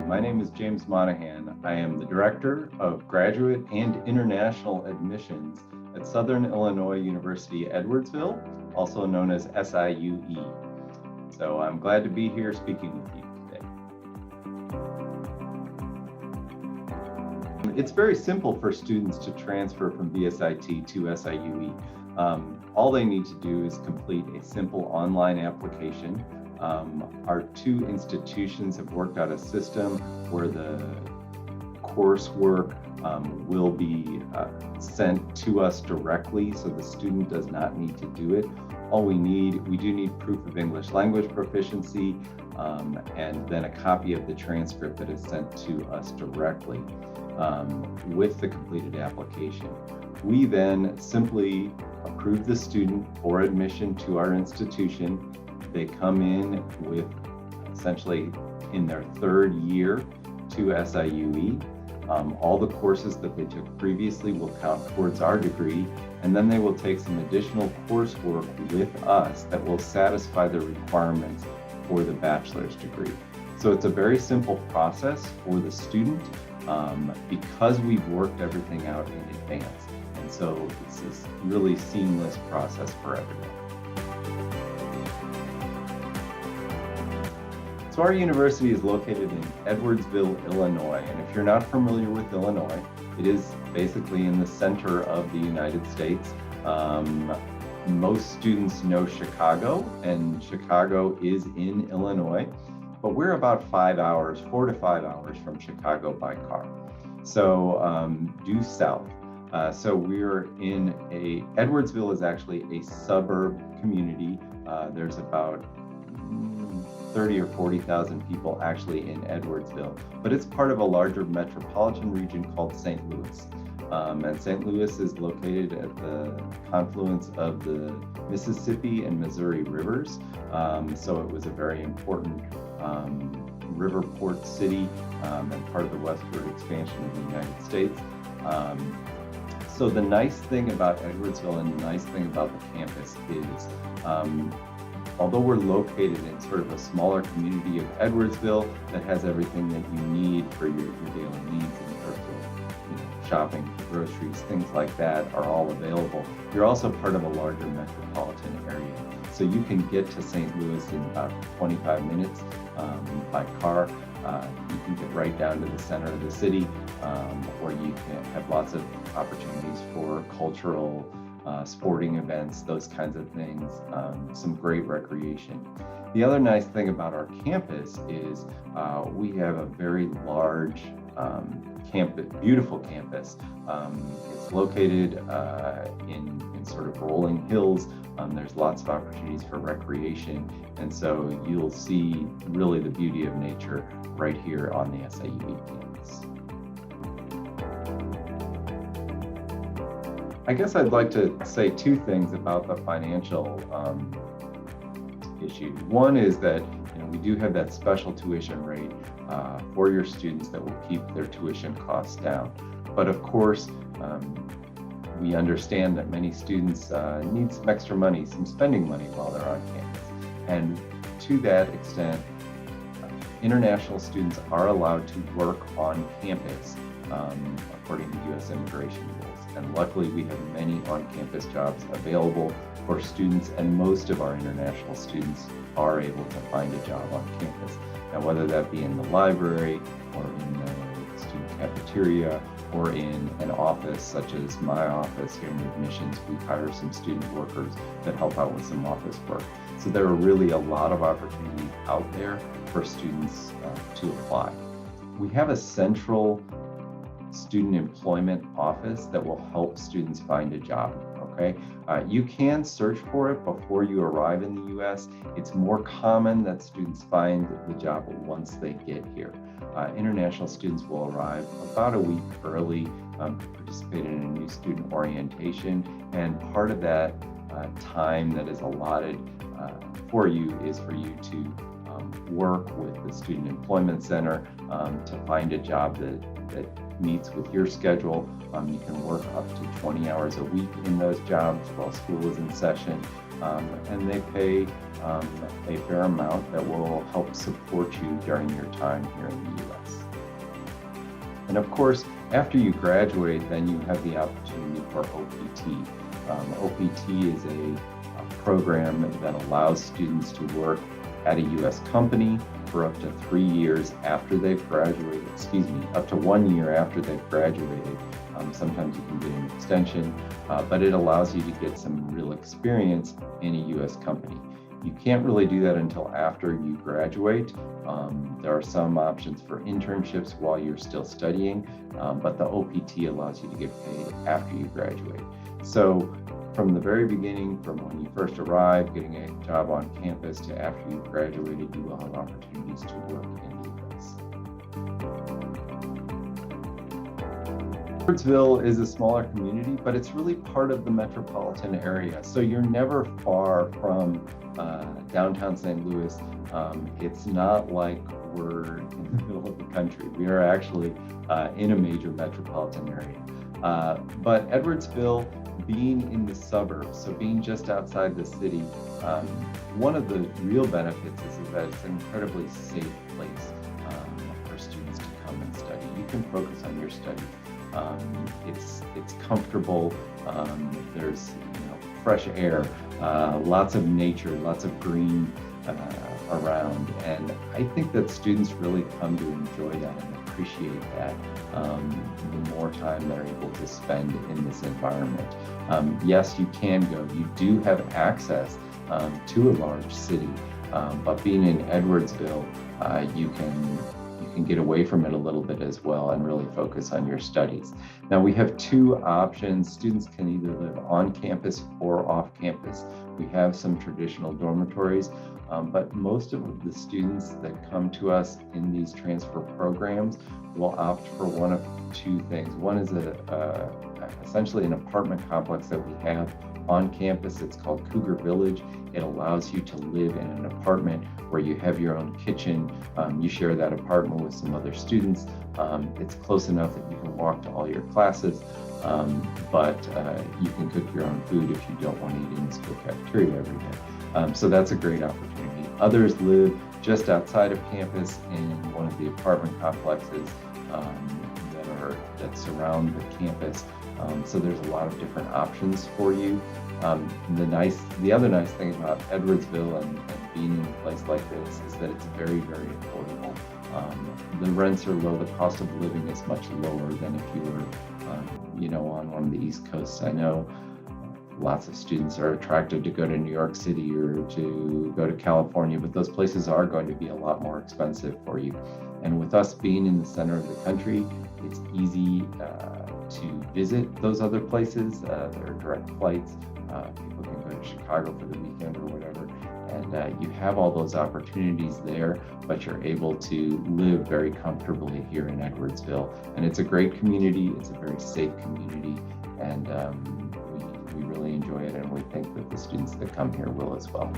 My name is James Monahan. I am the Director of Graduate and International Admissions at Southern Illinois University Edwardsville, also known as SIUE. So I'm glad to be here speaking with you today. It's very simple for students to transfer from VSIT to SIUE. All they need to do is complete a simple online application. Our two institutions have worked out a system where the coursework will be sent to us directly, so the student does not need to do it. All we do need proof of English language proficiency and then a copy of the transcript that is sent to us directly with the completed application. We then simply approve the student for admission to our institution. They come in with essentially in their third year to SIUE. All the courses that they took previously will count towards our degree, and then they will take some additional coursework with us that will satisfy the requirements for the bachelor's degree. So it's a very simple process for the student because we've worked everything out in advance. And so it's this really seamless process for everyone. So our university is located in Edwardsville, Illinois. And if you're not familiar with Illinois, it is basically in the center of the United States. Most students know Chicago, and Chicago is in Illinois, but we're about 4 to 5 hours from Chicago by car. So due south. So we're in Edwardsville is actually a suburb community. There's about 30 or 40,000 people actually in Edwardsville, but it's part of a larger metropolitan region called St. Louis. And St. Louis is located at the confluence of the Mississippi and Missouri rivers. So it was a very important river port city and part of the westward expansion of the United States. So the nice thing about Edwardsville and the nice thing about the campus is although we're located in sort of a smaller community of Edwardsville that has everything that you need for your daily needs in terms of shopping, groceries, things like that are all available, you're also part of a larger metropolitan area. So you can get to St. Louis in about 25 minutes by car. You can get right down to the center of the city, or you can have lots of opportunities for cultural sporting events, those kinds of things, some great recreation. The other nice thing about our campus is we have a very large campus, beautiful campus. It's located in sort of rolling hills. There's lots of opportunities for recreation, and so you'll see really the beauty of nature right here on the SIUE campus. I guess I'd like to say two things about the financial issue. One is that we do have that special tuition rate for your students that will keep their tuition costs down. But of course, we understand that many students need some extra money, some spending money while they're on campus. And to that extent, international students are allowed to work on campus according to U.S. immigration rules. And luckily, we have many on-campus jobs available for students, and most of our international students are able to find a job on campus. Now, whether that be in the library or in the student cafeteria or in an office such as my office here in admissions, we hire some student workers that help out with some office work. So there are really a lot of opportunities out there for students to apply. We have a central student employment office that will help students find a job, okay? You can search for it before you arrive in the U.S. It's more common that students find the job once they get here. International students will arrive about a week early, participate in a new student orientation, and part of that time that is allotted for you is for you to work with the Student Employment Center to find a job that meets with your schedule. You can work up to 20 hours a week in those jobs while school is in session. and they pay a fair amount that will help support you during your time here in the U.S. And of course, after you graduate, then you have the opportunity for OPT. OPT is a program that allows students to work at a U.S. company for up to 3 years after they've graduated, up to 1 year after they've graduated. Sometimes you can get an extension, but it allows you to get some real experience in a U.S. company. You can't really do that until after you graduate. There are some options for internships while you're still studying, but the OPT allows you to get paid after you graduate. So from the very beginning, from when you first arrive, getting a job on campus, to after you've graduated, you will have opportunities to work in the U.S. Edwardsville is a smaller community, but it's really part of the metropolitan area. So you're never far from downtown St. Louis. It's not like we're in the middle of the country. We are actually in a major metropolitan area. But Edwardsville, being in the suburbs, so being just outside the city, one of the real benefits is that it's an incredibly safe place for students to come and study. You can focus on your studies. It's comfortable. There's fresh air, lots of nature, lots of green around, and I think that students really come to enjoy that and appreciate that the more time they're able to spend in this environment. Yes, you can go. You do have access to a large city, but being in Edwardsville, you can get away from it a little bit as well and really focus on your studies. Now we have two options. Students can either live on campus or off campus. We have some traditional dormitories, but most of the students that come to us in these transfer programs will opt for one of two things. One is essentially an apartment complex that we have on campus. It's called Cougar Village. It allows you to live in an apartment where you have your own kitchen. You share that apartment with some other students. It's close enough that you can walk to all your classes, but you can cook your own food if you don't want to eat in the school cafeteria every day. So that's a great opportunity. Others live just outside of campus in one of the apartment complexes that surround the campus. So there's a lot of different options for you. The other nice thing about Edwardsville and being in a place like this is that it's very, very affordable. The rents are low. The cost of living is much lower than if you were, on one of the East Coasts. I know lots of students are attracted to go to New York City or to go to California, but those places are going to be a lot more expensive for you. And with us being in the center of the country, it's easy to visit those other places. There are direct flights. People can go to Chicago for the weekend or whatever. And you have all those opportunities there, but you're able to live very comfortably here in Edwardsville. And it's a great community. It's a very safe community. And we really enjoy it. And we think that the students that come here will as well.